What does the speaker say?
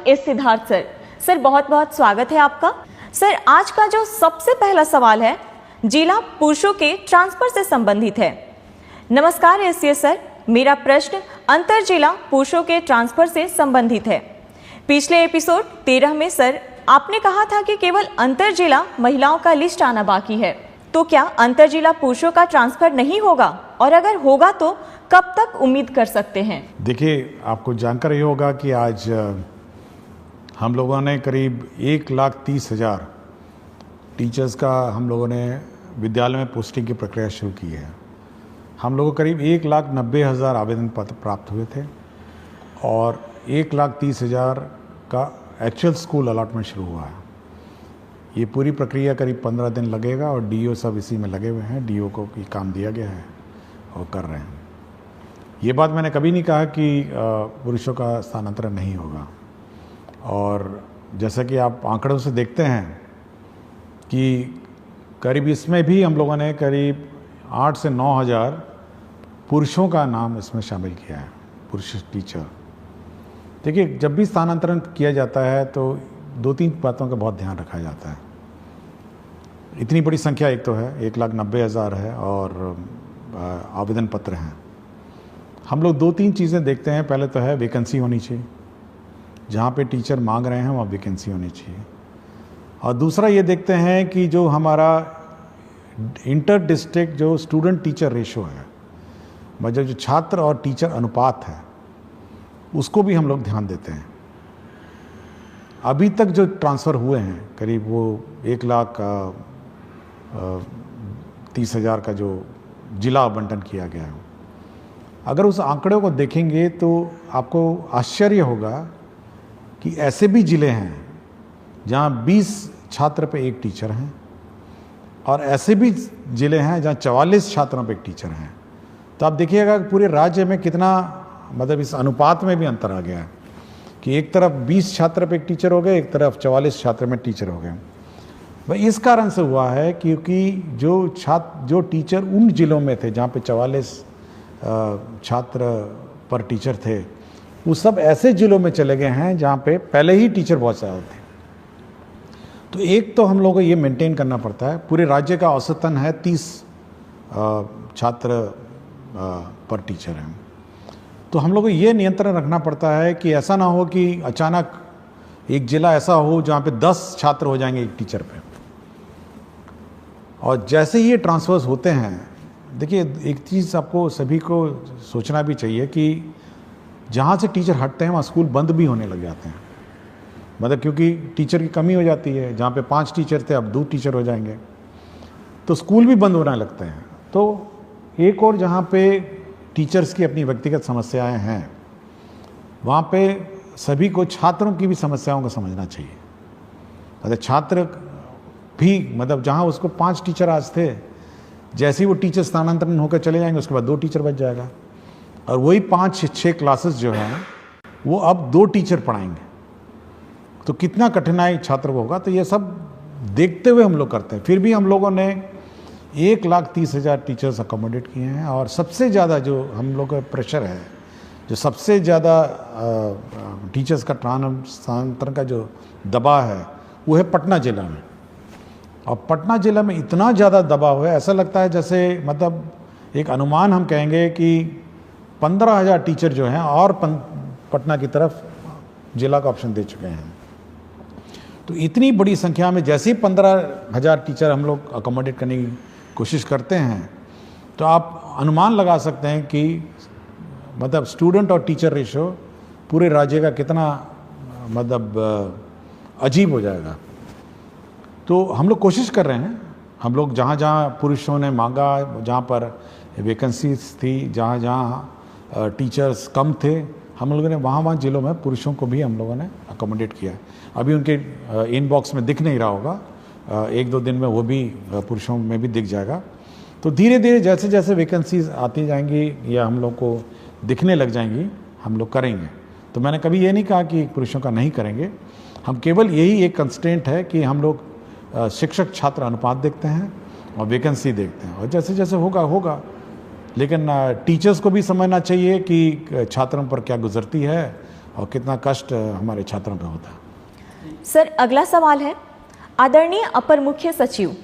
S Siddharth sir. Sir बहुत बहुत स्वागत है आपका। सर आज का जो सबसे पहला सवाल है जिला पुरुषों के ट्रांसफर से संबंधित है। नमस्कार एससीएस सर, मेरा प्रश्न अंतर जिला पुरुषों के ट्रांसफर से संबंधित है। पिछले एपिसोड 13 में सर आपने कहा था कि केवल अंतर जिला महिलाओं का लिस्ट आना बाकी है, तो क्या अंतर जिला पुरुषों का ट्रांसफर नहीं होगा, और अगर होगा तो कब तक उम्मीद कर सकते हैं? देखिए, आपको जानकर ये होगा कि आज हम लोगों ने करीब 1,30,000 टीचर्स का हम लोगों ने विद्यालय में पोस्टिंग की प्रक्रिया शुरू की है। हम लोगों को करीब 1,90,000 आवेदन पत्र प्राप्त हुए थे और 1,30,000 का एक्चुअल स्कूल अलॉटमेंट शुरू हुआ है। ये पूरी प्रक्रिया करीब 15 दिन लगेगा और डीओ सब इसी में लगे हुए हैं। डीओ को ये काम दिया गया है और कर रहे हैं। ये बात मैंने कभी नहीं कहा कि पुरुषों का स्थानांतरण नहीं होगा, और जैसा कि आप आंकड़ों से देखते हैं कि करीब इसमें भी हम लोगों ने करीब 8 से 9,000 पुरुषों का नाम इसमें शामिल किया है, पुरुष टीचर। देखिए, जब भी स्थानांतरण किया जाता है तो 2-3 बातों का बहुत ध्यान रखा जाता है। इतनी बड़ी संख्या एक तो है, 1,90,000 है और आवेदन पत्र हैं। हम लोग 2-3 चीज़ें देखते हैं। पहले तो है वैकेंसी होनी चाहिए, जहाँ पे टीचर मांग रहे हैं वहाँ वैकेंसी होनी चाहिए। और दूसरा ये देखते हैं कि जो हमारा इंटर डिस्ट्रिक्ट जो स्टूडेंट टीचर रेशो है, मतलब जो छात्र और टीचर अनुपात है, उसको भी हम लोग ध्यान देते हैं। अभी तक जो ट्रांसफ़र हुए हैं करीब वो 1,30,000 का जो जिला आवंटन किया गया है, अगर उस आंकड़े को देखेंगे तो आपको आश्चर्य होगा कि ऐसे भी ज़िले हैं जहाँ 20 छात्र पे एक टीचर हैं, और ऐसे भी ज़िले हैं जहाँ 44 छात्रों पे एक टीचर हैं। तो आप देखिएगा पूरे राज्य में कितना, मतलब इस अनुपात में भी अंतर आ गया है कि एक तरफ 20 छात्र पे एक टीचर हो गए, एक तरफ 44 छात्र में टीचर हो गए। भाई इस कारण से हुआ है क्योंकि जो टीचर उन ज़िलों में थे जहाँ पे 44 छात्र पर टीचर थे, वो सब ऐसे ज़िलों में चले गए हैं जहाँ पे पहले ही टीचर बहुत ज़्यादा थे। तो एक तो हम लोगों को ये मेंटेन करना पड़ता है। पूरे राज्य का औसतन है 30 छात्र पर टीचर हैं। तो हम लोग को ये नियंत्रण रखना पड़ता है कि ऐसा ना हो कि अचानक एक ज़िला ऐसा हो जहाँ पे 10 छात्र हो जाएंगे एक टीचर पे। और जैसे ही ये ट्रांसफर्स होते हैं, देखिए एक चीज़ आपको सभी को सोचना भी चाहिए कि जहाँ से टीचर हटते हैं वहाँ स्कूल बंद भी होने लग जाते हैं। मतलब क्योंकि टीचर की कमी हो जाती है, जहाँ पे 5 टीचर थे अब 2 टीचर हो जाएंगे, तो स्कूल भी बंद होने लगते हैं। तो एक और जहाँ पे टीचर्स की अपनी व्यक्तिगत समस्याएं हैं, वहाँ पे सभी को छात्रों की भी समस्याओं को समझना चाहिए। मतलब छात्र भी, मतलब जहाँ उसको 5 टीचर आज थे, जैसे ही वो टीचर स्थानांतरण होकर चले जाएंगे उसके बाद 2 टीचर बच जाएगा, और वही 5-6 क्लासेस जो हैं वो अब 2 टीचर पढ़ाएंगे। तो कितना कठिनाई छात्र को होगा। तो ये सब देखते हुए हम लोग करते हैं। फिर भी हम लोगों ने 1,30,000 टीचर्स अकोमोडेट किए हैं, और सबसे ज़्यादा जो हम लोग का प्रेशर है, जो सबसे ज़्यादा टीचर्स का स्थानांतरण का जो दबाव है, वो है पटना ज़िला में। और पटना ज़िला में इतना ज़्यादा दबाव है, ऐसा लगता है जैसे, मतलब एक अनुमान हम कहेंगे कि 15,000 टीचर जो हैं और पटना की तरफ जिला का ऑप्शन दे चुके हैं। तो इतनी बड़ी संख्या में जैसे ही 15,000 टीचर हम लोग अकोमोडेट करने की कोशिश करते हैं, तो आप अनुमान लगा सकते हैं कि मतलब स्टूडेंट और टीचर रेशो पूरे राज्य का कितना मतलब अजीब हो जाएगा। तो हम लोग कोशिश कर रहे हैं। हम लोग जहाँ जहाँ पुरुषों ने मांगा, जहाँ पर वैकेंसीज थी, जहाँ जहाँ टीचर्स कम थे, हम लोगों ने वहाँ ज़िलों में पुरुषों को भी हम लोगों ने अकोमोडेट किया। अभी उनके इनबॉक्स में दिख नहीं रहा होगा, 1-2 दिन में वो भी पुरुषों में भी दिख जाएगा। तो धीरे धीरे जैसे जैसे वैकेंसीज आती जाएंगी या हम लोग को दिखने लग जाएंगी, हम लोग करेंगे। तो मैंने कभी ये नहीं कहा कि पुरुषों का नहीं करेंगे। हम केवल यही एक कंस्ट्रेंट है कि हम लोग शिक्षक छात्र अनुपात देखते हैं और वैकेंसी देखते हैं, और जैसे जैसे होगा। लेकिन टीचर्स को भी समझना चाहिए कि छात्रों पर क्या गुजरती है और कितना कष्ट हमारे छात्रों पे होता है। सर अगला सवाल है, आदरणीय अपर मुख्य सचिव